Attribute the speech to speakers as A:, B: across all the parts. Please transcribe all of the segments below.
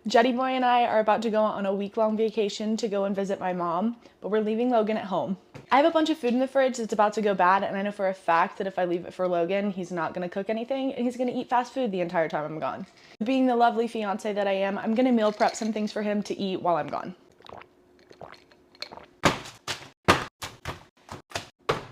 A: Jetty Boy and I are about to go on a week-long vacation to go and visit my mom, but we're leaving Logan at home. I have a bunch of food in the fridge that's about to go bad, and I know for a fact that if I leave it for Logan, he's not gonna cook anything, and he's gonna eat fast food the entire time I'm gone. Being the lovely fiance that I am, I'm gonna meal prep some things for him to eat while I'm gone.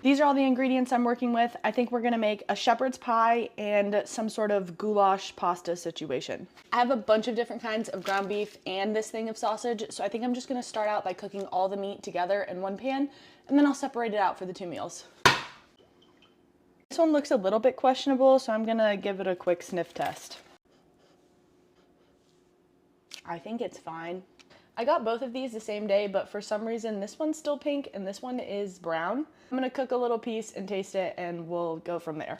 A: These are all the ingredients I'm working with. I think we're gonna make a shepherd's pie and some sort of goulash pasta situation. I have a bunch of different kinds of ground beef and this thing of sausage, so I think I'm just gonna start out by cooking all the meat together in one pan, and then I'll separate it out for the 2 meals. This one looks a little bit questionable, so I'm gonna give it a quick sniff test. I think it's fine. I got both of these the same day, but for some reason this one's still pink and this one is brown. I'm gonna cook a little piece and taste it and we'll go from there.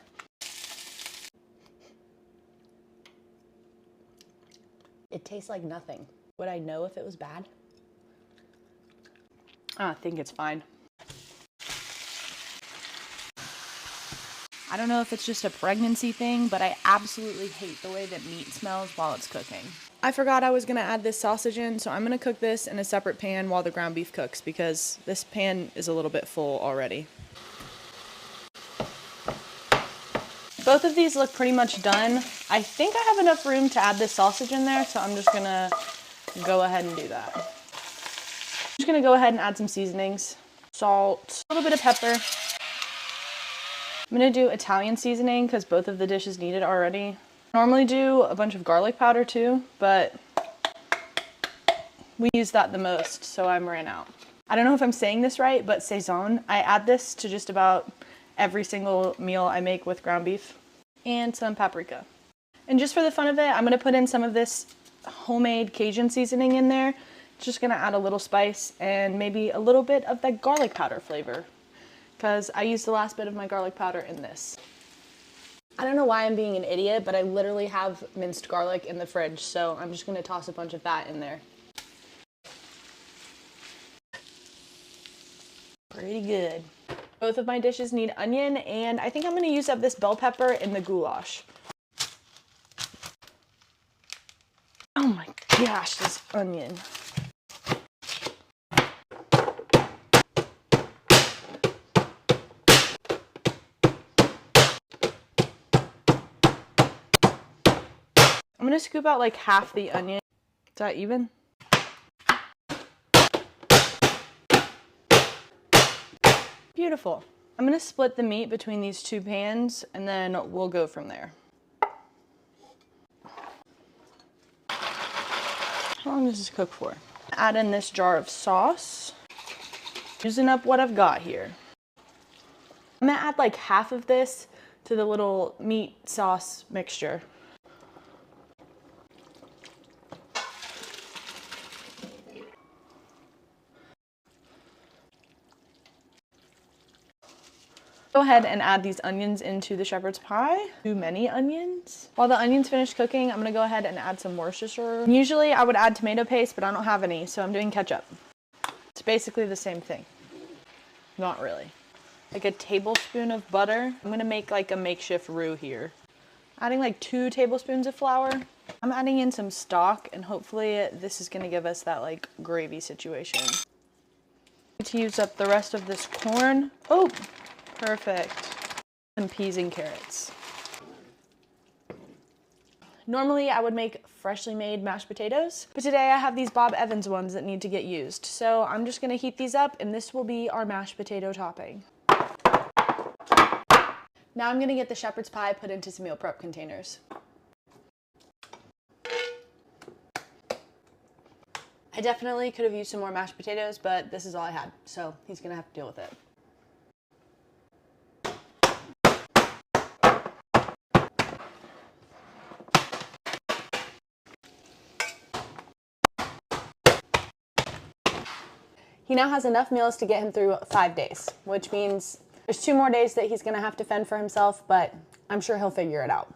A: It tastes like nothing. Would I know if it was bad? I think it's fine. I don't know if it's just a pregnancy thing, but I absolutely hate the way that meat smells while it's cooking. I forgot I was gonna add this sausage in, so I'm gonna cook this in a separate pan while the ground beef cooks because this pan is a little bit full already. Both of these look pretty much done. I think I have enough room to add this sausage in there, so I'm just gonna go ahead and do that. I'm just gonna go ahead and add some seasonings. Salt, a little bit of pepper. I'm gonna do Italian seasoning because both of the dishes need it already. Normally do a bunch of garlic powder too, but we use that the most, so I ran out. I don't know if I'm saying this right, but Saison, I add this to just about every single meal I make with ground beef, and some paprika. And just for the fun of it, I'm gonna put in some of this homemade Cajun seasoning in there. It's just gonna add a little spice and maybe a little bit of that garlic powder flavor, because I used the last bit of my garlic powder in this. I don't know why I'm being an idiot, but I literally have minced garlic in the fridge, so I'm just gonna toss a bunch of that in there. Pretty good. Both of my dishes need onion, and I think I'm gonna use up this bell pepper in the goulash. Oh my gosh, this onion. I'm gonna scoop out like half the onion. Is that even? Beautiful. I'm gonna split the meat between these 2 pans and then we'll go from there. How long does this cook for? Add in this jar of sauce. Using up what I've got here. I'm gonna add like half of this to the little meat sauce mixture. Go ahead and add these onions into the shepherd's pie. Too many onions. While the onions finish cooking, I'm gonna go ahead and add some Worcestershire. Usually I would add tomato paste, but I don't have any, so I'm doing ketchup. It's basically the same thing. Not really. Like a tablespoon of butter. I'm gonna make like a makeshift roux here. Adding like 2 tablespoons of flour. I'm adding in some stock, and hopefully this is gonna give us that like gravy situation. To use up the rest of this corn. Oh! Perfect. Some peas and carrots. Normally I would make freshly made mashed potatoes, but today I have these Bob Evans ones that need to get used. So I'm just gonna heat these up and this will be our mashed potato topping. Now I'm gonna get the shepherd's pie put into some meal prep containers. I definitely could have used some more mashed potatoes, but this is all I had, so he's gonna have to deal with it. He now has enough meals to get him through 5 days, which means there's 2 more days that he's gonna have to fend for himself, but I'm sure he'll figure it out.